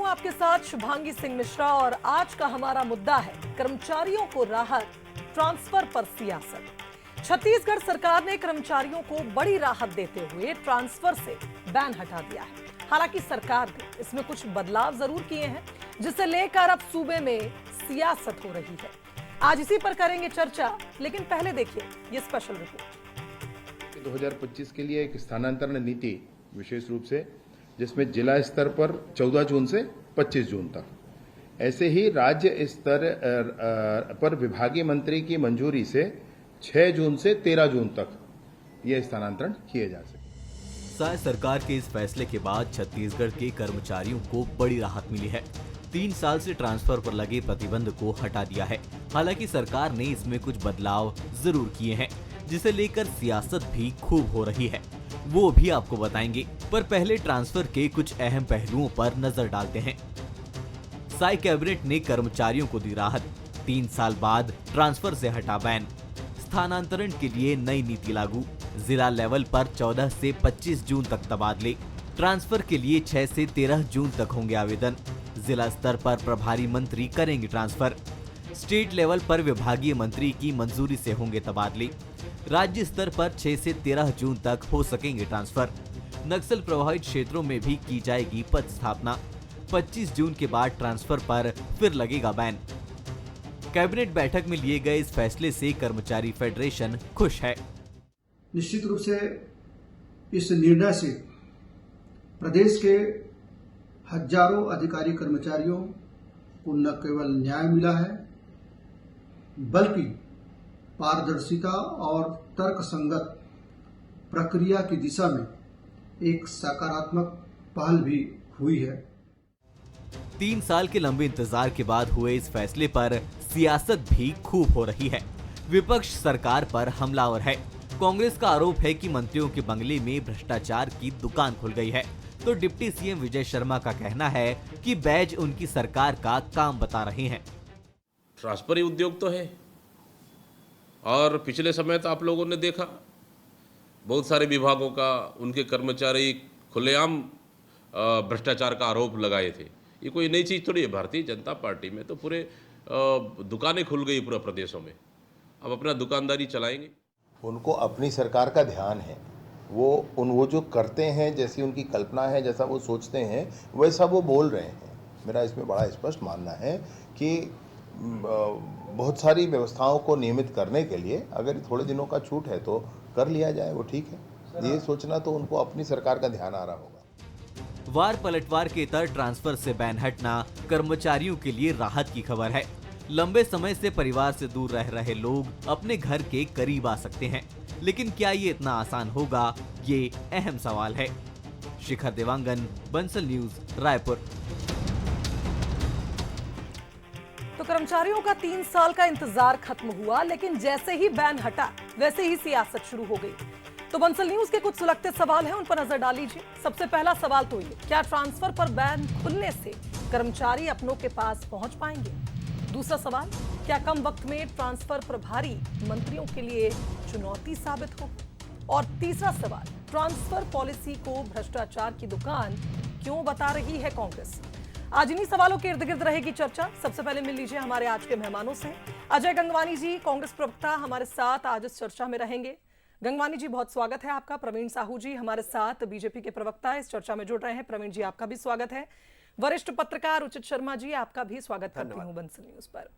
हूं आपके साथ शुभांगी सिंह मिश्रा और आज का हमारा मुद्दा है कर्मचारियों को राहत, ट्रांसफर पर सियासत। छत्तीसगढ़ सरकार ने कर्मचारियों को बड़ी राहत देते हुए ट्रांसफर से बैन हटा दिया है। हालांकि सरकार ने इसमें कुछ बदलाव जरूर किए हैं, जिसे लेकर अब सूबे में सियासत हो रही है। आज इसी पर करेंगे चर्चा, लेकिन पहले देखिए ये स्पेशल रिपोर्ट। 2025 के लिए एक स्थानांतरण नीति विशेष रूप से, जिसमें जिला स्तर पर 14 जून से 25 जून तक, ऐसे ही राज्य स्तर पर विभागीय मंत्री की मंजूरी से 6 जून से 13 जून तक ये स्थानांतरण किए जा सके। राज्य सरकार के इस फैसले के बाद छत्तीसगढ़ के कर्मचारियों को बड़ी राहत मिली है। 3 साल से ट्रांसफर पर लगे प्रतिबंध को हटा दिया है। हालांकि सरकार ने इसमें कुछ बदलाव जरूर किए हैं, जिसे लेकर सियासत भी खूब हो रही है, वो भी आपको बताएंगे। पर पहले ट्रांसफर के कुछ अहम पहलुओं पर नजर डालते हैं। साई कैबिनेट ने कर्मचारियों को दी राहत, 3 साल बाद ट्रांसफर से हटा बैन। स्थानांतरण के लिए नई नीति लागू, जिला लेवल पर 14 से 25 जून तक तबादले। ट्रांसफर के लिए 6 से 13 जून तक होंगे आवेदन। जिला स्तर पर प्रभारी मंत्री करेंगे ट्रांसफर। स्टेट लेवल पर विभागीय मंत्री की मंजूरी से होंगे तबादले। राज्य स्तर पर 6 से 13 जून तक हो सकेंगे ट्रांसफर। नक्सल प्रभावित क्षेत्रों में भी की जाएगी पद स्थापना। 25 जून के बाद ट्रांसफर पर फिर लगेगा बैन। कैबिनेट बैठक में लिए गए इस फैसले से कर्मचारी फेडरेशन खुश है। निश्चित रूप से इस निर्णय से प्रदेश के हजारों अधिकारी कर्मचारियों को न केवल न्याय मिला है, बल्कि पारदर्शिता और तर्कसंगत प्रक्रिया की दिशा में एक सकारात्मक पहल भी हुई है। 3 साल के लंबे इंतजार के बाद हुए इस फैसले पर सियासत भी खूब हो रही है। विपक्ष सरकार पर हमलावर है। कांग्रेस का आरोप है कि मंत्रियों के बंगले में भ्रष्टाचार की दुकान खुल गई है, तो डिप्टी सीएम विजय शर्मा का कहना है कि बैज उनकी सरकार का काम बता रहे हैं। ट्रांसफर उद्योग तो है, और पिछले समय तो आप लोगों ने देखा बहुत सारे विभागों का उनके कर्मचारी खुलेआम भ्रष्टाचार का आरोप लगाए थे। ये कोई नई चीज़ थोड़ी है। भारतीय जनता पार्टी में तो पूरे दुकानें खुल गई पूरे प्रदेशों में, अब अपना दुकानदारी चलाएंगे। उनको अपनी सरकार का ध्यान है, वो जो करते हैं, जैसी उनकी कल्पना है, जैसा वो सोचते हैं, वैसा वो बोल रहे हैं। मेरा इसमें बड़ा स्पष्ट मानना है कि बहुत सारी व्यवस्थाओं को नियमित करने के लिए अगर थोड़े दिनों का छूट है तो कर लिया जाए, वो ठीक है। ये सोचना तो उनको अपनी सरकार का ध्यान आ रहा होगा। वार पलटवार के तहत ट्रांसफर से बैन हटना कर्मचारियों के लिए राहत की खबर है। लंबे समय से परिवार से दूर रह रहे लोग अपने घर के करीब आ सकते हैं, लेकिन क्या ये इतना आसान होगा, ये अहम सवाल है। शिखर देवांगन, बंसल न्यूज, रायपुर। तो कर्मचारियों का 3 साल का इंतजार खत्म हुआ, लेकिन जैसे ही बैन हटा वैसे ही सियासत शुरू हो गई। तो बंसल न्यूज के कुछ सुलगते सवाल हैं, उन पर नजर डाल लीजिए। सबसे पहला सवाल तो ये, क्या ट्रांसफर पर बैन खुलने से कर्मचारी अपनों के पास पहुंच पाएंगे? दूसरा सवाल, क्या कम वक्त में ट्रांसफर प्रभारी मंत्रियों के लिए चुनौती साबित होगी? और तीसरा सवाल, ट्रांसफर पॉलिसी को भ्रष्टाचार की दुकान क्यों बता रही है कांग्रेस? आज इन्हीं सवालों के इर्द गिर्द रहेगी चर्चा। सबसे पहले मिल लीजिए हमारे आज के मेहमानों से। अजय गंगवानी जी, कांग्रेस प्रवक्ता, हमारे साथ आज इस चर्चा में रहेंगे। गंगवानी जी, बहुत स्वागत है आपका। प्रवीण साहू जी हमारे साथ, बीजेपी के प्रवक्ता, इस चर्चा में जुड़ रहे हैं। प्रवीण जी, आपका भी स्वागत है। वरिष्ठ पत्रकार उचित शर्मा जी, आपका भी स्वागत करती हूँ बंसल न्यूज पर।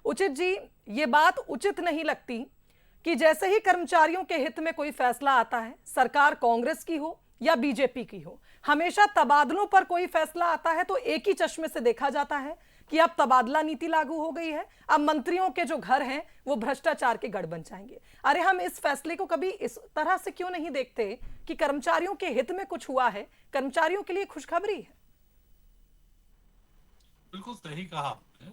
उचित जी, ये बात उचित नहीं लगती कि जैसे ही कर्मचारियों के हित में कोई फैसला आता है, सरकार कांग्रेस की हो या बीजेपी की हो, हमेशा तबादलों पर कोई फैसला आता है तो एक ही चश्मे से देखा जाता है कि अब तबादला नीति लागू हो गई है, अब मंत्रियों के जो घर हैं वो भ्रष्टाचार के गढ़ बन जाएंगे। अरे हम इस फैसले को कभी इस तरह से क्यों नहीं देखते कि कर्मचारियों के हित में कुछ हुआ है, कर्मचारियों के लिए खुशखबरी है? बिल्कुल सही कहा आपने।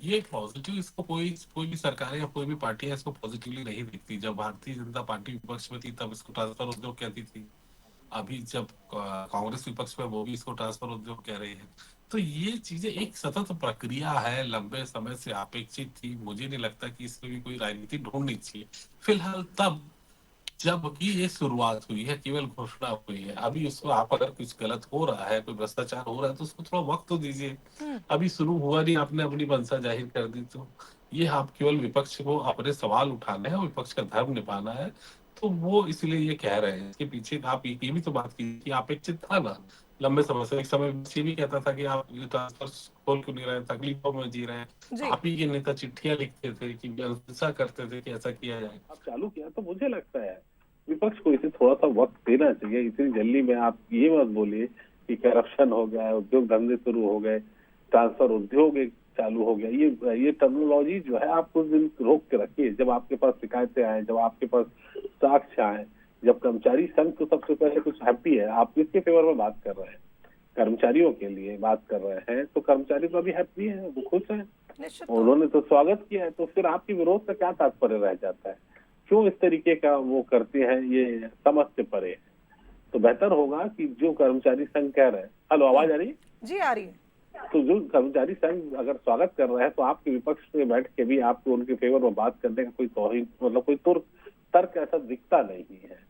ये पॉजिटिव, इसको कोई भी सरकार या कोई भी पार्टी है इसको पॉजिटिवली नहीं देखती। जब भारतीय जनता पार्टी विपक्ष में थी तब इसको ट्रांसफर उद्योग कहती थी, अभी जब कांग्रेस विपक्ष में वो भी इसको ट्रांसफर उद्योग कह रही है। तो ये चीजें एक सतत प्रक्रिया है, लंबे समय से अपेक्षित थी। मुझे नहीं लगता कि इसमें भी कोई राजनीति ढूंढनी चाहिए फिलहाल। तब जबकि ये शुरुआत हुई है, केवल घोषणा हुई है। अभी उसको आप अगर कुछ गलत हो रहा है, कोई भ्रष्टाचार हो रहा है, तो उसको थोड़ा वक्त तो दीजिए। अभी शुरू हुआ नहीं, आपने अपनी मंशा जाहिर कर दी, तो ये आप केवल विपक्ष को अपने सवाल उठाने हैं और विपक्ष का धर्म निभाना है। तो वो इसलिए ये कह रहे हैं। इसके पीछे आप ये भी तो बात की कि अपेक्षित था ना लंबे समय से। एक समय विपक्ष ये भी कहता था कि आप ये ट्रांसफर खोल क्यों नहीं रहे हैं, तकलीफों में जी रहे हैं। जी। आप ही के नेता चिट्ठियां लिखते थे कि अनुशंसा करते थे कि ऐसा किया जाए। अब चालू किया तो मुझे लगता है विपक्ष को इसे थोड़ा सा वक्त देना चाहिए। इतनी जल्दी में आप ये मत बोलिए कि करप्शन हो गया है, उद्योग धंधे शुरू हो गए, ट्रांसफर उद्योग एक चालू हो गया। ये टर्मिनोलॉजी जो है आप कुछ दिन रोक के रखिए। जब आपके पास शिकायतें आए, जब आपके पास साक्ष्य आए, जब कर्मचारी संघ तो सबसे पहले कुछ हैप्पी है, आप किसके फेवर में बात कर रहे हैं? कर्मचारियों के लिए बात कर रहे हैं, तो कर्मचारी तो अभी हैप्पी है, वो खुश है, निश्चित उन्होंने तो स्वागत किया है। तो फिर आपकी विरोध का क्या तात्पर्य रह जाता है? क्यों इस तरीके का वो करते हैं, ये समझ से परे है। तो बेहतर होगा कि जो कर्मचारी संघ कह रहे हैं, हेलो आवाज आ रही है? जी आ रही है। तो जो कर्मचारी संघ अगर स्वागत कर रहा है, तो आपके विपक्ष में बैठ के भी आपको उनके फेवर में बात करने का कोई तौहीन मतलब कोई तर्क ऐसा दिखता नहीं है।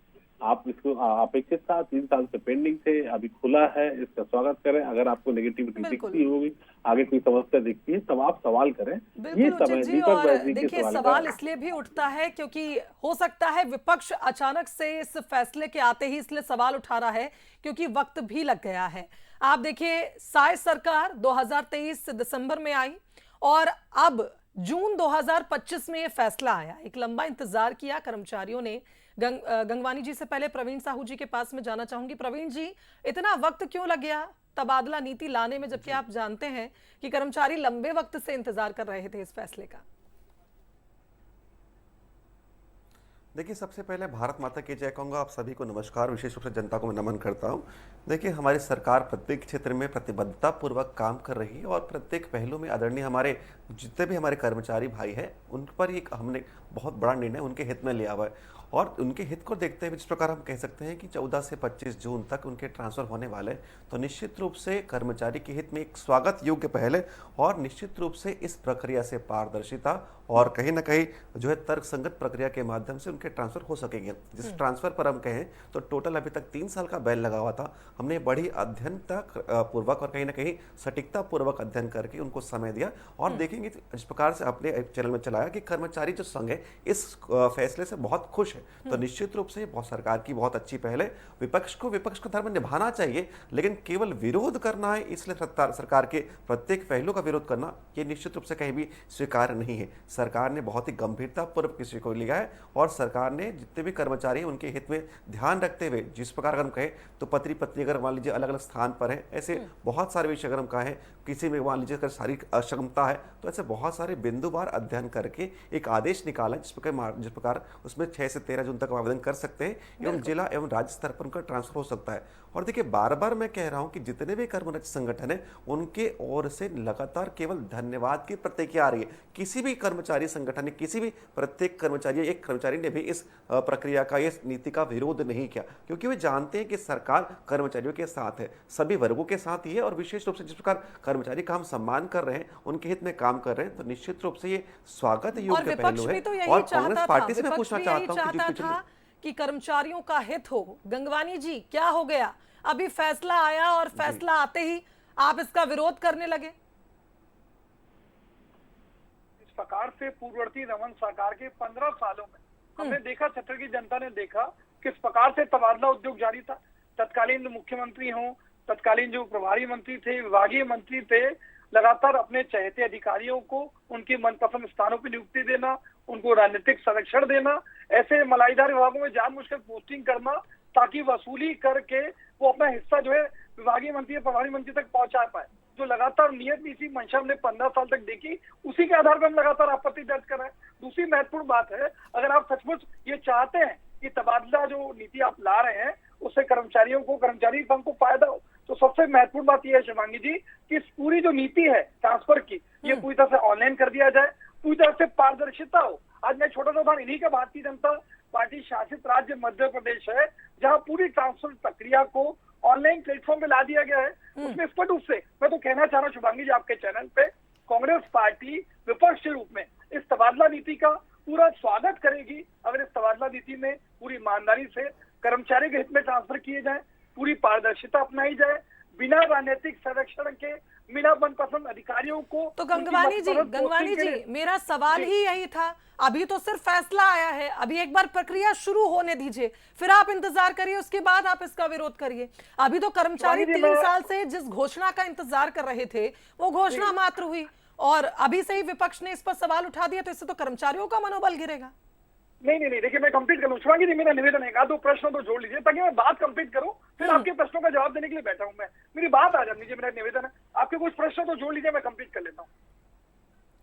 आप इसको अपेक्षित था, 3 साल से पेंडिंग थे, अभी खुला है, इसका स्वागत करें। अगर आपको नेगेटिविटी दिखती होगी, आगे कोई समस्या दिखती है, तब आप सवाल करें। ये बिल्कुल समय उचित जी। दीपक और बैनर्जी के देखिए सवाल इसलिए भी उठता है क्योंकि हो सकता है विपक्ष अचानक से इस फैसले के आते ही इसलिए सवाल उठा रहा है क्योंकि वक्त भी लग गया है। आप देखिए साय सरकार 2023 दिसंबर में आई और अब जून 2025 में ये फैसला आया। एक लंबा इंतजार किया कर्मचारियों ने। गंगवानी जी से पहले प्रवीण साहू जी के पास में जाना चाहूंगी। प्रवीण जी, इतना वक्त क्यों लग गया तबादला नीति लाने में, जबकि आप जानते हैं कि कर्मचारी लंबे वक्त से इंतजार कर रहे थे इस फैसले का? देखिए, सबसे पहले भारत माता की जय कहूँगा। आप सभी को नमस्कार, विशेष रूप से जनता को मैं नमन करता हूँ। देखिए, हमारी सरकार प्रत्येक क्षेत्र में प्रतिबद्धता पूर्वक काम कर रही है और प्रत्येक पहलू में आदरणीय हमारे जितने भी हमारे कर्मचारी भाई हैं, उन पर एक हमने बहुत बड़ा निर्णय उनके हित में लिया हुआ है। और उनके हित को देखते हुए जिस प्रकार हम कह सकते हैं कि 14 से 25 जून तक उनके ट्रांसफर होने वाले हैं, तो निश्चित रूप से कर्मचारी के हित में एक स्वागत योग्य पहल है। और निश्चित रूप से इस प्रक्रिया से पारदर्शिता और कहीं ना कहीं जो है तर्कसंगत प्रक्रिया के माध्यम से उनके ट्रांसफर हो सकेंगे। जिस ट्रांसफर पर हम कहें तो टोटल अभी तक 3 साल का बैल लगा हुआ था। हमने बड़ी अध्ययनता पूर्वक और कहीं ना कहीं सटीकता पूर्वक अध्ययन करके उनको समय दिया। और देखेंगे जिस प्रकार से अपने चैनल में चलाया कि कर्मचारी जो संघ है इस फैसले से बहुत खुश है। तो निश्चित रूप से बहुत सरकार की बहुत अच्छी पहल है। विपक्ष का धर्म निभाना चाहिए, लेकिन केवल विरोध करना है इसलिए सरकार के प्रत्येक पहलू का विरोध करना ये निश्चित रूप से कहीं भी स्वीकार्य नहीं है। सरकार ने बहुत ही गंभीरता पूर्वक इस को लिया है और सरकार ने जितने भी कर्मचारी हैं उनके हित में ध्यान रखते हुए, जिस प्रकार अगर हम कहें तो पति पत्नी अगर मान लीजिए अलग अलग स्थान पर है, ऐसे बहुत सारे विषय अगर हम कहें, किसी में मान लीजिए अगर शारीरिक अक्षमता है, तो ऐसे बहुत सारे बिंदुवार अध्ययन करके एक आदेश निकाला जिस प्रकार उसमें 6 से 13 जून तक आवेदन कर सकते हैं एवं जिला एवं राज्य स्तर पर उनका ट्रांसफर हो सकता है। और देखिए, बार बार मैं कह रहा हूं कि जितने भी कर्मचारी संगठन है उनके ओर से लगातार केवल धन्यवाद की प्रतिक्रिया आ रही है। किसी भी कर्मचारी संगठन ने, किसी भी प्रत्येक कर्मचारी, एक कर्मचारी ने भी इस प्रक्रिया का, इस नीति का विरोध नहीं किया, क्योंकि वे जानते हैं कि सरकार कर्मचारियों के साथ है, सभी वर्गों के साथ ही है। और विशेष रूप से जिस प्रकार कर्मचारी का हम सम्मान कर रहे हैं, उनके हित में काम कर रहे हैं, तो निश्चित रूप से ये स्वागत योग्य पहलू है। और कांग्रेस पार्टी से मैं पूछना चाहता हूँ कि कर्मचारियों का हित हो। गंगवानी जी, क्या हो गया? अभी फैसला आया और फैसला आते ही आप इसका विरोध करने लगे। इस प्रकार से पूर्ववर्ती रमन सरकार के 15 सालों में हमने देखा, छत्तीसगढ़ की जनता ने देखा किस प्रकार से तबादला उद्योग जारी था। तत्कालीन मुख्यमंत्री हों, तत्कालीन जो प्रभारी मंत्री थे, विभागीय मंत्री थे, लगातार अपने चहेते अधिकारियों को उनकी मनपसंद स्थानों पर नियुक्ति देना, उनको राजनीतिक संरक्षण देना, ऐसे मलाईदार विभागों में जानबूझकर पोस्टिंग करना ताकि वसूली करके वो अपना हिस्सा जो है विभागीय मंत्री या प्रभारी मंत्री तक पहुंचा पाए। जो लगातार नियत इसी मंशा हमने 15 साल तक देखी, उसी के आधार पर हम लगातार आपत्ति दर्ज कर रहे हैं। दूसरी महत्वपूर्ण बात है, अगर आप सचमुच ये चाहते हैं कि तबादला जो नीति आप ला रहे हैं उससे कर्मचारियों को, कर्मचारी संघ को फायदा हो, तो सबसे महत्वपूर्ण बात यह है शिवांगी जी कि इस पूरी जो नीति है ट्रांसफर की, ये पूरी तरह से ऑनलाइन कर दिया जाए, पूरी तरह से पारदर्शिता हो। आज मैं छोटा सा उदाहरण इन्हीं का, भारतीय जनता पार्टी शासित राज्य मध्य प्रदेश है, जहां पूरी ट्रांसफर प्रक्रिया को ऑनलाइन प्लेटफॉर्म पे ला दिया गया है। उसमें स्पष्ट रूप से मैं तो कहना चाह रहा हूँ शुभांगी जी आपके चैनल पे, कांग्रेस पार्टी विपक्ष के रूप में इस तबादला नीति का पूरा स्वागत करेगी अगर इस तबादला नीति में पूरी ईमानदारी से कर्मचारी के हित में ट्रांसफर किए जाए, पूरी पारदर्शिता अपनाई जाए, बिना राजनीतिक संरक्षण के, बिना मनपसंद अधिकारियों को। तो गंगवानी जी मेरा सवाल ही यही था। अभी तो सिर्फ फैसला आया है, अभी एक बार प्रक्रिया शुरू होने दीजिए, फिर आप इंतजार करिए, उसके बाद आप इसका विरोध करिए। अभी तो कर्मचारी 3 साल से जिस घोषणा का इंतजार कर रहे थे वो घोषणा मात्र हुई, और अभी से ही विपक्ष ने इस पर सवाल उठा दिया, तो इससे तो कर्मचारियों का मनोबल गिरेगा। नहीं, देखिए मैं कंप्लीट कर लूं। शिवांगी जी, मेरा निवेदन है, दो प्रश्न तो जोड़ लीजिए ताकि मैं बात कंप्लीट करूं, फिर आपके प्रश्नों का जवाब देने के लिए बैठा हूं मैं। मेरी बात आ जाने दीजिए, मेरा निवेदन है, आपके कुछ प्रश्न तो जोड़ लीजिए, मैं कंप्लीट कर लेता हूं।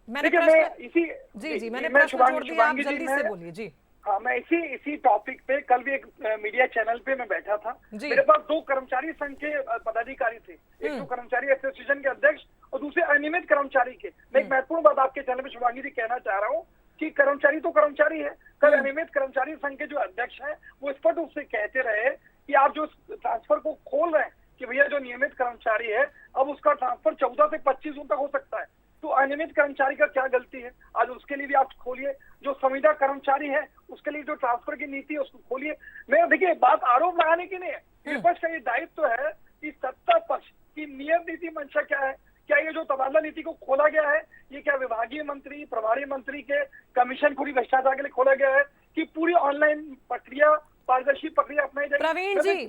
मैंने प्रश्न जोड़ दिया, आप जल्दी से बोलिए जी। हाँ, मैं इसी टॉपिक पे कल भी एक मीडिया चैनल पे मैं बैठा था। मेरे पास 2 कर्मचारी संघ के पदाधिकारी थे, एक तो कर्मचारी एसोसिएशन के अध्यक्ष और दूसरे अनियमित कर्मचारी के। मैं एक महत्वपूर्ण बात आपके चैनल पे शिवांगी जी कहना चाह रहा हूँ कि कर्मचारी तो कर्मचारी है। कल अनियमित कर्मचारी संघ के जो अध्यक्ष हैं वो स्पष्ट रूप से कहते रहे कि आप जो ट्रांसफर को खोल रहे हैं कि भैया जो नियमित कर्मचारी है अब उसका ट्रांसफर 14 से 25 जून तक हो सकता है, तो अनियमित कर्मचारी का क्या गलती है? आज उसके लिए भी आप खोलिए। जो संविदा कर्मचारी है उसके लिए जो ट्रांसफर की नीति है उसको खोलिए। मैं देखिए, बात आरोप लगाने की नहीं है, विपक्ष का ये दायित्व है कि सत्ता पक्ष की नियत नीति मंशा क्या है। क्या ये जो तबादला नीति को खोला गया है ये क्या विभागीय मंत्री, प्रभारी मंत्री के कमीशन पूरी भ्रष्टाचार के लिए खोला गया है कि पूरी ऑनलाइन प्रक्रिया, पारदर्शी प्रक्रिया अपनाई जाएगी?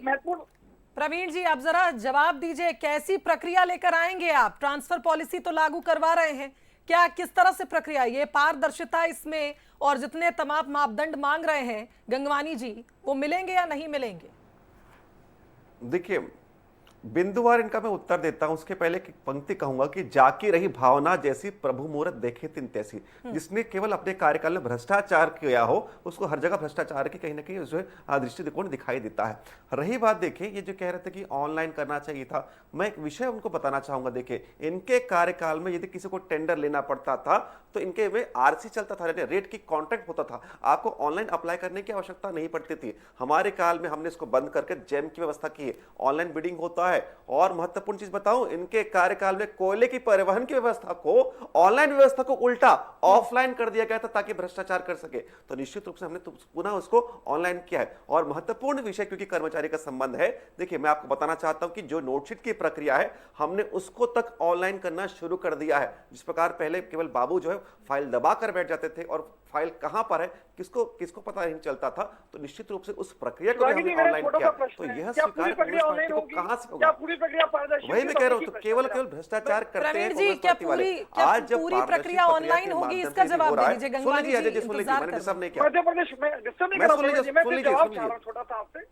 प्रवीण जी आप जरा जवाब दीजिए, कैसी प्रक्रिया लेकर आएंगे आप? ट्रांसफर पॉलिसी तो लागू करवा रहे हैं, क्या किस तरह से प्रक्रिया, ये पारदर्शिता इसमें और जितने तमाम मापदंड मांग रहे हैं गंगवानी जी वो मिलेंगे या नहीं मिलेंगे? देखिए, बिंदुवार इनका मैं उत्तर देता हूं, उसके पहले एक पंक्ति कहूंगा कि जाकी रही भावना जैसी प्रभु मुहूर्त देखे तिन तैसी। जिसने केवल अपने कार्यकाल में भ्रष्टाचार किया हो उसको हर जगह भ्रष्टाचार की कहीं ना कहीं जो है दृष्टिकोण दिखाई देता है। रही बात, देखिए ये जो कह रहे थे कि ऑनलाइन करना चाहिए था, मैं एक विषय उनको बताना चाहूंगा। देखिए, इनके कार्यकाल में यदि किसी को टेंडर लेना पड़ता था तो इनके में आरसी चलता था, रेट की कॉन्ट्रैक्ट होता था, आपको ऑनलाइन अप्लाई करने की आवश्यकता नहीं पड़ती थी। हमारे काल में हमने इसको बंद करके जेम की व्यवस्था की है, ऑनलाइन बिडिंग होता है। और महत्वपूर्ण चीज बताऊं, इनके कार्यकाल में कोयले की परिवहन की व्यवस्था को, ऑनलाइन व्यवस्था को उल्टा ऑफलाइन कर दिया गया था ताकि भ्रष्टाचार कर सके। तो निश्चित रूप से हमने तो पुनः उसको ऑनलाइन किया है। और महत्वपूर्ण विषय क्योंकि कर्मचारी का संबंध है, देखिए मैं आपको बताना चाहता हूं कि जो नोटशीट की प्रक्रिया है हमने उसको तक ऑनलाइन करना शुरू कर दिया है। जिस प्रकार पहले केवल बाबू जो है फाइल दबा कर बैठ जाते थे और फाइल कहां पर है किसको पता नहीं चलता था, तो निश्चित रूप से उस प्रक्रिया को हमने ऑनलाइन किया। तो यह स्वीकार कहां से होगा? वही मैं कह रहा हूं, तो केवल भ्रष्टाचार करते हैं जी, क्या आज जब पूरी प्रक्रिया ऑनलाइन होगी इसका जवाब दे दीजिए गंगवानी जी। सुन लीजिए, मैंने सब नहीं किया। मध्य प्रदेश में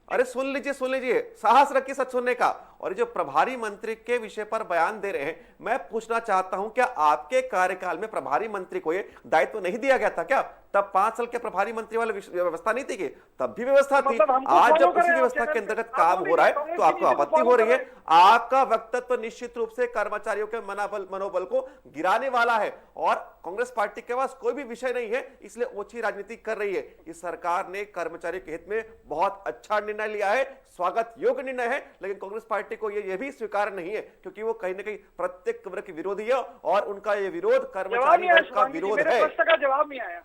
अरे सुन लीजिए, साहस रखिए सच सुनने का। और जो प्रभारी मंत्री के विषय पर बयान दे रहे हैं, मैं पूछना चाहता हूं क्या आपके कार्यकाल में प्रभारी मंत्री को ये दायित्व नहीं दिया गया था क्या? तब 5 साल के प्रभारी मंत्री वाली व्यवस्था नहीं थी कि तब भी व्यवस्था थी। आज जब उसी व्यवस्था के अंतर्गत काम हो रहा है तो आपको आपत्ति हो रही है। आपका वक्तव्य तो निश्चित रूप से कर्मचारियों के मनोबल को गिराने वाला है और कांग्रेस पार्टी के पास कोई भी विषय नहीं है, इसलिए ओछी राजनीति कर रही है। इस सरकार ने कर्मचारियों के हित में बहुत अच्छा निर्णय लिया है, स्वागत योग्य निर्णय है, लेकिन कांग्रेस पार्टी को ये भी स्वीकार नहीं है क्योंकि वो कहीं ना कहीं प्रत्येक वर्ग के विरोधी है और उनका ये विरोध कर्मचारी वर्ग का विरोध है। जवाब नहीं आया।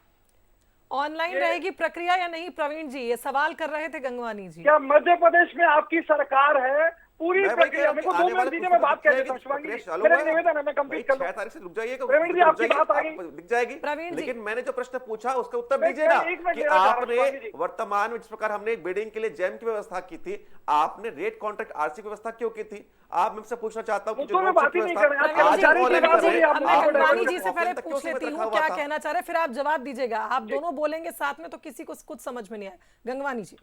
ऑनलाइन रहेगी प्रक्रिया या नहीं? प्रवीण जी ये सवाल कर रहे थे गंगवानी जी। क्या मध्य प्रदेश में आपकी सरकार है? पूरी प्रक्रिया मेरे को 2 मिनट दीजिए, मैं बात कर देता हूं शिवांगी। मेरा निवेदन है, मैं कंप्लीट कर लूं। 6 तारीख से रुक जाइएगा, प्रवीण जी आपकी बात आ गई, दिख जाएगी। लेकिन मैंने जो प्रश्न पूछा उसका उत्तर दीजिए ना कि आपने वर्तमान में जिस प्रकार हमने बिडिंग के लिए जेम की व्यवस्था की थी, आपने रेट कॉन्ट्रैक्ट आरसी की व्यवस्था क्यों की थी? आप मुझसे पूछना चाहता हूं कि जो गंगवानी जी से पहले पूछ लेती हूँ क्या कहना चाह रहे, फिर आप जवाब दीजिएगा। आप दोनों बोलेंगे साथ में तो किसी को कुछ समझ में नहीं आया। गंगवानी जी।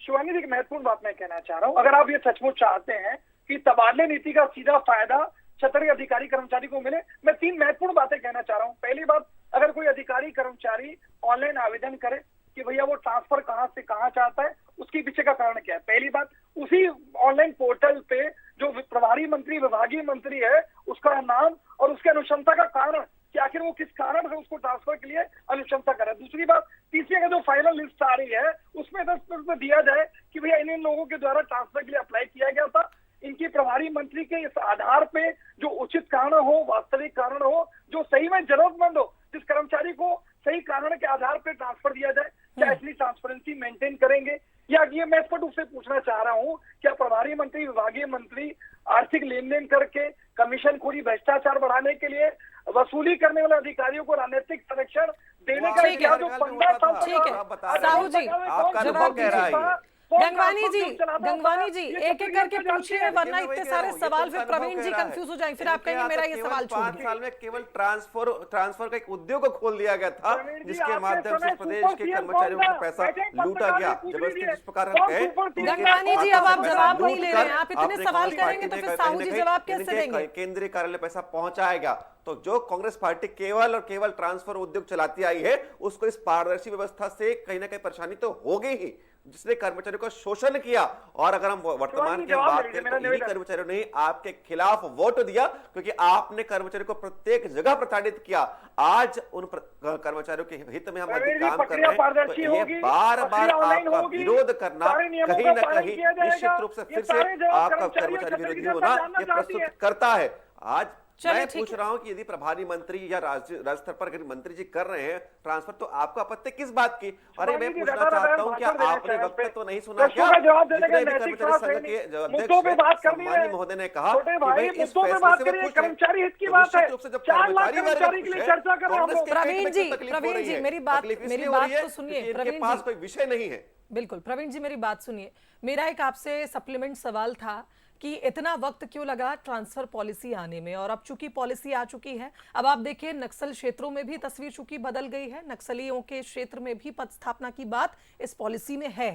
शिवानी जी, एक महत्वपूर्ण बात मैं कहना चाह रहा हूं, अगर आप ये सचमुच चाहते हैं कि तबादले नीति का सीधा फायदा क्षेत्रीय अधिकारी कर्मचारी को मिले, मैं 3 महत्वपूर्ण बातें कहना चाह रहा हूं। पहली बात, अगर कोई अधिकारी कर्मचारी ऑनलाइन आवेदन करे कि भैया वो ट्रांसफर कहां से कहां चाहता है, उसके पीछे का कारण क्या है। पहली बात, उसी ऑनलाइन पोर्टल पे जो प्रभारी मंत्री, विभागीय मंत्री है, उसका नाम और उसके अनुशंसा का कारण कि आखिर वो किस कारण से उसको ट्रांसफर के लिए अनुशंसा करे। दूसरी बात, तीसरी का जो फाइनल लिस्ट आ रही है उसमें 10% दिया जाए कि भैया इन लोगों के द्वारा ट्रांसफर के लिए अप्लाई किया गया था, इनकी प्रभारी मंत्री के इस आधार पे जो उचित कारण हो, वास्तविक कारण हो, जो सही में जरूरतमंद हो, जिस कर्मचारी को सही कारण के आधार पर ट्रांसफर दिया जाए? क्या इसलिए ट्रांसपेरेंसी मेंटेन करेंगे? या ये मैं स्पष्ट रूप से पूछना चाह रहा हूं, क्या प्रभारी मंत्री, विभागीय मंत्री आर्थिक लेन देन करके कमीशन खोरी, भ्रष्टाचार बढ़ाने के लिए वसूली करने वाले अधिकारियों को राजनीतिक संरक्षण देने का ठीक है। इतिहास जो 15 साल ठीक है साहू जी, आपका जवाब अनुभव कह रहा है दीजिए। ये। गंगवानी जी एक एक करके पूछिए, वरना इतने सारे सवाल फिर प्रवीण जी कंफ्यूज हो जाएंगे, फिर आप कहेंगे मेरा ये सवाल छूट 5 गया। साल में केवल ट्रांसफर का एक उद्योग खोल दिया गया था, जिसके माध्यम से प्रदेश के कर्मचारियों का पैसा लूटा गया। जबरदस्ती जिस प्रकार हम कहे, गंगवानी जी, अब आप जवाब नहीं ले रहे हैं, आप इतने सवाल करेंगे तो फिर साहू जी जवाब कैसे देंगे? केंद्रीय कार्यालय पैसा पहुंचाएगा। तो जो कांग्रेस पार्टी केवल और केवल ट्रांसफर उद्योग चलाती आई है, उसको इस पारदर्शी व्यवस्था से कहीं ना कहीं परेशानी तो होगी ही, जिसने कर्मचारियों का शोषण किया। और अगर हम वर्तमान की बात करें तो इन्हीं कर्मचारियों ने आपके खिलाफ वोट दिया, क्योंकि आपने कर्मचारियों को प्रत्येक जगह प्रताड़ित किया। आज उन कर्मचारियों के हित में हम अधिक काम कर रहे हैं, तो ये बार बार आपका विरोध करना कहीं ना कहीं निश्चित रूप से फिर से आपका कर्मचारी विरोधी होना ये प्रस्तुत करता है। आज मैं पूछ रहा हूं कि यदि प्रभारी मंत्री या राज्य स्तर पर मंत्री जी कर रहे हैं ट्रांसफर, तो आपको आपत्ति किस बात की? अरे मैं पूछना चाहता हूं, क्या आपने वक्त तो नहीं सुना क्या? जितने भी कर्मचारी संघ के अध्यक्ष सम्मानी महोदय ने कहा कि भाई इस फैसले से वो कर्मचारी हित की खुश बात है। है। जब कर्मचारी वर्ग खुश है, कांग्रेस के प्रवीण जी, तकलीफ हो रही है। मेरी बात तो सुनिए, इनके प्रवीण पास जी। कोई विषय नहीं है। बिल्कुल प्रवीण जी, मेरी बात सुनिए। मेरा एक आपसे सप्लीमेंट सवाल था कि इतना वक्त क्यों लगा ट्रांसफर पॉलिसी आने में, और अब चूंकि पॉलिसी आ चुकी है, अब आप देखिए नक्सल क्षेत्रों में भी तस्वीर चूंकि बदल गई है, नक्सलियों के क्षेत्र में भी पद स्थापना की बात इस पॉलिसी में है,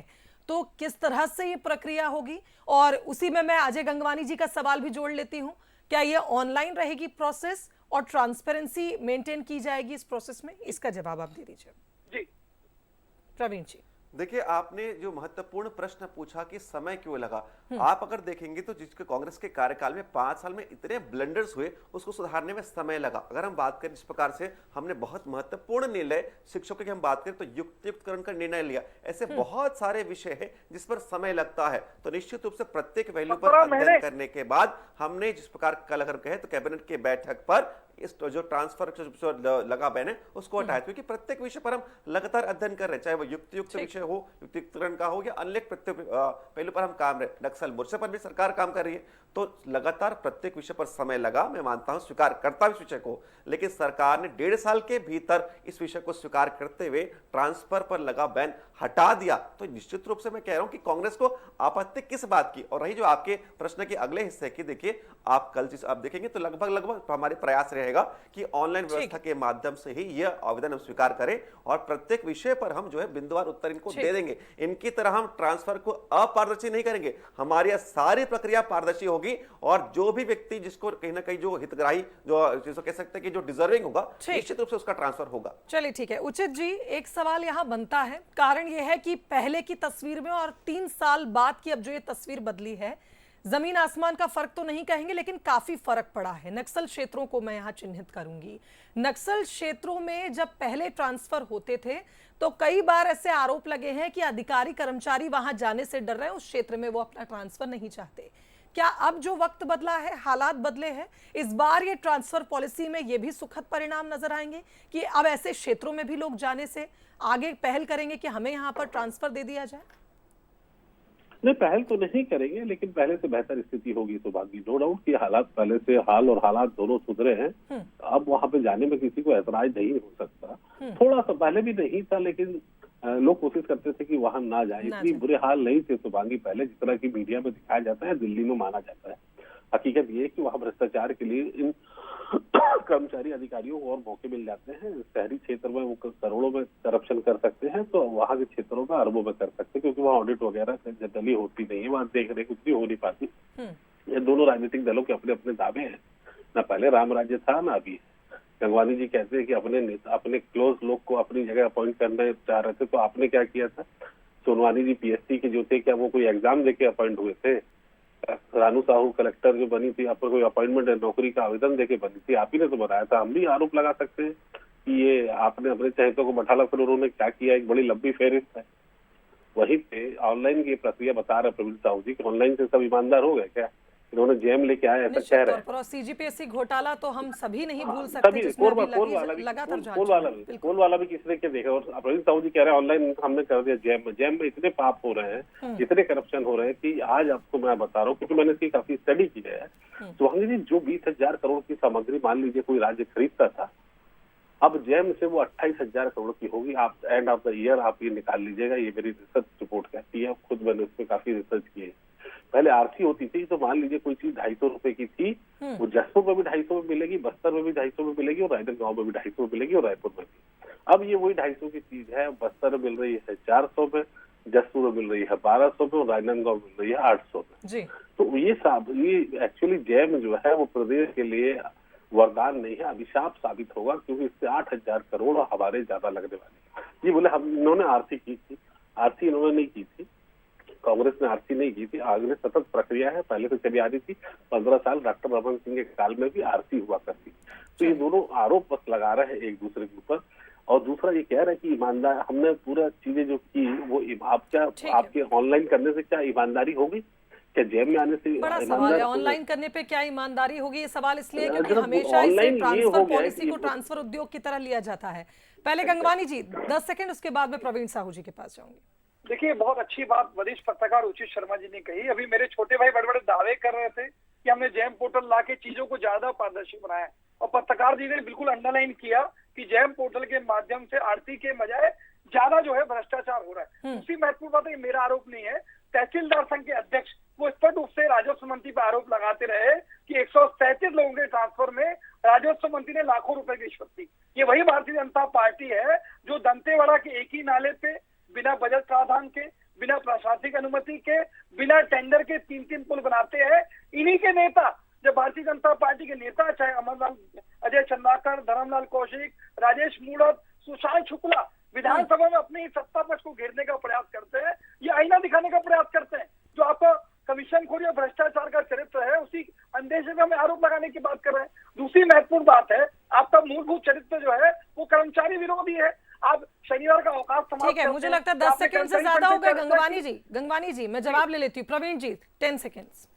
तो किस तरह से ये प्रक्रिया होगी? और उसी में मैं अजय गंगवानी जी का सवाल भी जोड़ लेती हूँ, क्या ये ऑनलाइन रहेगी प्रोसेस और ट्रांसपेरेंसी मेंटेन की जाएगी इस प्रोसेस में? इसका जवाब आप दे दीजिए जी प्रवीण जी। देखिए, आपने जो महत्वपूर्ण प्रश्न पूछा कि समय क्यों लगा, आप अगर देखेंगे तो जिसके कांग्रेस के कार्यकाल में 5 साल में इतने ब्लंडर्स हुए, उसको सुधारने में समय लगा। अगर हम बात करें जिस प्रकार से हमने बहुत महत्वपूर्ण निर्णय, शिक्षकों की हम बात करें तो युक्तियुक्तकरण का निर्णय लिया, ऐसे बहुत सारे विषय है जिस पर समय लगता है। तो निश्चित रूप से प्रत्येक पहलू पर अध्ययन करने के बाद हमने जिस प्रकार कल अगर कहे तो कैबिनेट की बैठक पर इस जो ट्रांसफर लगा बैन है उसको हटाया, क्योंकि प्रत्येक विषय पर हम लगातार अध्ययन कर रहे हैं, चाहे वो युक्तियुक्त विषय हो, युक्तियुक्तकरण का हो, या अन्य प्रत्येक पहलू पर हम काम रहे। नक्सल मोर्चे पर भी सरकार काम कर रही है, तो लगातार प्रत्येक विषय पर समय लगा। मैं मानता हूं, स्वीकार करता हूं इस विषय को, लेकिन सरकार ने 1.5 साल के भीतर इस विषय को स्वीकार करते हुए ट्रांसफर पर लगा बैन हटा दिया। तो निश्चित रूप से मैं कह रहा हूं कि कांग्रेस को आपत्ति किस बात की? और रही जो आपके प्रश्न के अगले हिस्से की, देखिए आप कल आप देखेंगे तो लगभग हमारे प्रयास रहेगा कि ऑनलाइन व्यवस्था के माध्यम से ही यह आवेदन हम स्वीकार करें, और प्रत्येक विषय पर हम जो है बिंदुवार उत्तर इनको दे देंगे। इनकी तरह हम ट्रांसफर को अपारदर्शी नहीं करेंगे, हमारी सारी प्रक्रिया पारदर्शी होगी, और जो भी व्यक्ति जिसको कहीं ना कहीं जो हितग्राही, जो जिसको कह सकते हैं कि जो डिजर्विंग होगा, निश्चित रूप से उसका ट्रांसफर होगा। चलिए ठीक है। उचित जी, एक सवाल यहां बनता है, कारण यह है कि पहले की तस्वीर में और 3 साल बाद की अब जो ये तस्वीर बदली है, जमीन आसमान का फर्क तो नहीं कहेंगे, लेकिन काफी फर्क पड़ा है। नक्सल क्षेत्रों को मैं यहां चिन्हित करूंगी। नक्सल क्षेत्रों में जब पहले ट्रांसफर होते थे तो कई बार ऐसे आरोप लगे हैं कि अधिकारी कर्मचारी वहां जाने से डर रहे हैं, उस क्षेत्र में वो अपना ट्रांसफर नहीं चाहते। क्या अब जो वक्त बदला है, हालात बदले हैं, इस बार ये ट्रांसफर पॉलिसी में ये भी सुखद परिणाम नजर आएंगे कि अब ऐसे क्षेत्रों में भी लोग जाने से आगे पहल करेंगे कि हमें यहाँ पर ट्रांसफर दे दिया जाए? नहीं, पहल तो नहीं करेंगे, लेकिन पहले से बेहतर स्थिति होगी सौभाग्य। नो डाउट कि हालात पहले से, हाल और हालात दोनों सुधरे हैं। अब वहां पे जाने में किसी को ऐतराज नहीं हो सकता। थोड़ा सा पहले भी नहीं था, लेकिन लोग कोशिश करते थे कि वहां ना जाए। इतनी बुरे हाल नहीं थे सौभाग्य पहले, जिस तरह की मीडिया में दिखाया जाता है, दिल्ली में माना जाता है। हकीकत ये है कि वहां भ्रष्टाचार के लिए इन कर्मचारी अधिकारियों को और मौके मिल जाते हैं। शहरी क्षेत्र में वो करोड़ों में करप्शन कर सकते हैं, तो वहां के क्षेत्रों में अरबों में कर सकते हैं, क्योंकि वहाँ ऑडिट वगैरह जनरली होती नहीं है, वहाँ देख रेख उतनी हो नहीं पाती। ये दोनों राजनीतिक दलों के अपने अपने दावे हैं, ना पहले राम राज्य था ना अभी। गंगवानी जी कहते हैं कि अपने क्लोज लोग को अपनी जगह अपॉइंट करना चाह रहे थे, तो आपने क्या किया था? सोनवानी जी पीएससी के जो थे, क्या वो कोई एग्जाम देके अपॉइंट हुए थे? रानू साहू कलेक्टर जो बनी थी, आपको कोई अपॉइंटमेंट नौकरी का आवेदन देके बनी थी? आप ही ने तो बनाया था। हम भी आरोप लगा सकते हैं कि ये आपने अपने चहेतों को बैठाला, फिर उन्होंने क्या किया? एक बड़ी लंबी फेहरिस्त है। वहीं पे ऑनलाइन की प्रक्रिया बता रहे प्रवीण साहू जी कि ऑनलाइन से सब ईमानदार हो गए क्या? इन्होंने जैम लेके आए ऐसा कह रहे हैं। और सीजीपीएससी घोटाला तो हम सभी नहीं भूल सकते, जिसमें अभी लगातार जांच पोल वाला भी किसी ने क्या देखा। और प्रवीण साहू जी कह रहे हैं ऑनलाइन हमने कर दिया जैम में इतने पाप हो रहे हैं, इतने करप्शन हो रहे हैं कि आज आपको मैं बता रहा हूँ, क्योंकि मैंने इसकी काफी स्टडी की है। तो वहां जी जो 20,000 करोड़ की सामग्री मान लीजिए कोई राज्य खरीदता था, अब जैम से वो 28,000 करोड़ की होगी। आप एंड ऑफ द ईयर आप ये निकाल लीजिएगा, ये मेरी रिसर्च रिपोर्ट कहती है, खुद मैंने उस पर काफी रिसर्च की है। पहले आरसी होती थी तो मान लीजिए कोई चीज 250 रुपए की थी, वो जसपुर में भी 250 में मिलेगी, बस्तर में भी 250 में मिलेगी, और राजनांदगांव में भी 250 में मिलेगी, और रायपुर में भी। अब ये वही 250 की चीज है, बस्तर में मिल रही है 400 में, जसपुर में मिल रही है 1200 में, और राजनांदगांव में मिल रही है 800 में जी। तो ये एक्चुअली जैम जो है वो प्रदेश के लिए वरदान नहीं है, अभिशाप साबित होगा, क्योंकि इससे 8,000 करोड़ हमारे ज्यादा लगने वाले। ये बोले हम इन्होंने आरसी की थी, आरसी इन्होंने नहीं की थी, कांग्रेस ने आरसी नहीं की थी, आगे सतत प्रक्रिया है, पहले तो चली आ रही थी 15 साल डॉक्टर मनमोहन सिंह के काल में भी आरसी हुआ करती। तो ये दोनों आरोप बस लगा रहे हैं एक दूसरे के ऊपर। और दूसरा ये कह रहे हैं कि ईमानदार हमने पूरा चीजें जो की वो आपके ऑनलाइन करने से क्या ईमानदारी होगी? क्या जैम में आने से बड़ा सवाल है, ऑनलाइन करने पे क्या ईमानदारी होगी? ये सवाल इसलिए क्योंकि हमेशा इसे ट्रांसफर पॉलिसी को ट्रांसफर उद्योग की तरह लिया जाता है। पहले गंगवानी जी 10 सेकंड, उसके बाद में प्रवीण साहू जी के पास जाऊंगी। देखिए, बहुत अच्छी बात वरिष्ठ पत्रकार उचित शर्मा जी ने कही। अभी मेरे छोटे भाई बड़े बड़े दावे कर रहे थे कि हमने जैम पोर्टल ला के चीजों को ज्यादा पारदर्शी बनाया, और पत्रकार जी ने बिल्कुल अंडरलाइन किया कि जैम पोर्टल के माध्यम से आरती के बजाय ज्यादा जो है भ्रष्टाचार हो रहा है। दूसरी महत्वपूर्ण बात, ये मेरा आरोप नहीं है, तहसीलदार संघ के अध्यक्ष वो स्पष्ट रूप से राजस्व मंत्री पर आरोप लगाते रहे कि 137 लोगों के ट्रांसफर में राजस्व मंत्री ने लाखों रुपए की रिश्वत दी। ये वही भारतीय जनता पार्टी है जो दंतेवाड़ा के एक ही नाले पे बिना बजट प्रावधान के, बिना प्रशासनिक अनुमति के, बिना टेंडर के 3-3 पुल बनाते हैं। इन्हीं के नेता, जब भारतीय जनता पार्टी के नेता चाहे अमरलाल, अजय चंद्राकर, धर्मलाल कौशिक, राजेश मूणत, सुशांत शुक्ला विधानसभा में अपने सत्ता पक्ष को घेरने का प्रयास करते हैं, ये आईना दिखाने का प्रयास करते हैं। जो आपका कमीशनखोरी और भ्रष्टाचार का चरित्र है, उसी अंदेशे में हमें आरोप लगाने की बात कर रहे हैं। दूसरी महत्वपूर्ण बात है, आपका मूलभूत चरित्र जो है वो कर्मचारी विरोधी है। आप शनिवार का अवकाश समाप्त, ठीक है, मुझे लगता है 10 सेकंड से ज्यादा हो गए। गंगवानी जी मैं जवाब ले लेती हूँ। प्रवीण जी 10 सेकंड्स।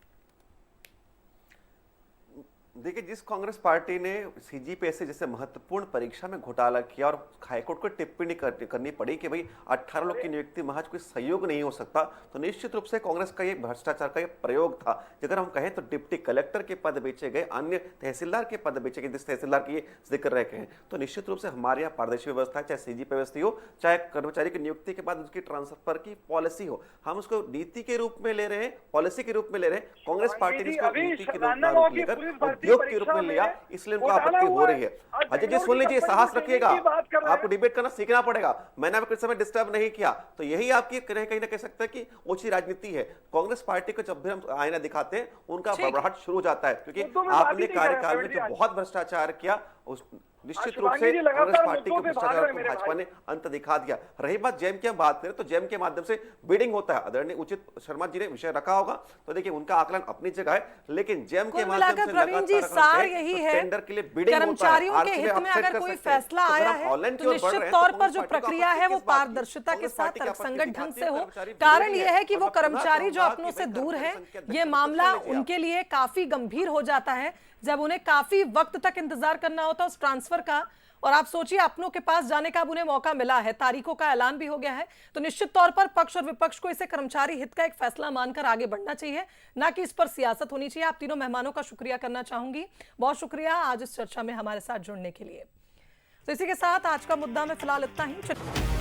देखिए, जिस कांग्रेस पार्टी ने सीजीपीएससी जैसे महत्वपूर्ण परीक्षा में घोटाला किया और हाईकोर्ट को टिप्पणी करनी पड़ी कि भाई 18 लोग की नियुक्ति महज कोई सहयोग नहीं हो सकता, तो निश्चित रूप से कांग्रेस का ये भ्रष्टाचार का ये प्रयोग था। अगर हम कहें तो डिप्टी कलेक्टर के पद बेचे गए, अन्य तहसीलदार के पद बेचे गए, जिस तहसीलदार की ये जिक्र रखे हैं, तो निश्चित रूप से हमारे यहाँ पारदर्शी व्यवस्था है, चाहे सीजीपीएससी हो, चाहे कर्मचारी की नियुक्ति के बाद उसकी ट्रांसफर की पॉलिसी हो, हम उसको नीति के रूप में ले रहे हैं, पॉलिसी के रूप में ले रहे हैं। कांग्रेस पार्टी ने इसको नीति के रूप में लेकर उद्योग के रूप में लिया, इसलिए उनको आपत्ति हो रही है। अजय जी सुन लीजिए, साहस रखिएगा, आपको डिबेट करना सीखना पड़ेगा। मैंने आपको इस समय डिस्टर्ब नहीं किया, तो यही आपकी कहीं ना कह सकते हैं कि ओछी राजनीति है। कांग्रेस पार्टी को जब भी हम आईना दिखाते हैं उनका बड़बड़ाहट शुरू हो जाता है, क्योंकि आपने कार्यकाल में जो बहुत भ्रष्टाचार किया उस निश्चित रूप से कांग्रेस पार्टी के भ्रष्टाचार को भाजपा ने अंत दिखा दिया। रही बात जैम की हम बात करें तो जैम के माध्यम से बिडिंग होता है, आदरणीय उचित शर्मा जी ने विषय रखा होगा, तो देखिए उनका आकलन अपनी जगह है, लेकिन जैम के माध्यम से प्रवीण जी सार यही है, टेंडर के लिए बिडिंग कर्मचारियों के हित में अगर कोई फैसला आया है तो निश्चित तौर पर जो प्रक्रिया है वो पारदर्शिता के साथ तर्कसंगत ढंग से हो। कारण यह है कि वो कर्मचारी जो अपनों से दूर है, ये मामला उनके लिए काफी गंभीर हो जाता है जब उन्हें काफी वक्त तक इंतजार करना होता है उस ट्रांसफर का। और आप सोचिए, अपनों के पास जाने का अब उन्हें मौका मिला है, तारीखों का ऐलान भी हो गया है, तो निश्चित तौर पर पक्ष और विपक्ष को इसे कर्मचारी हित का एक फैसला मानकर आगे बढ़ना चाहिए, ना कि इस पर सियासत होनी चाहिए। आप तीनों मेहमानों का शुक्रिया करना चाहूंगी, बहुत शुक्रिया आज इस चर्चा में हमारे साथ जुड़ने के लिए। तो इसी के साथ आज का मुद्दा में फिलहाल इतना ही।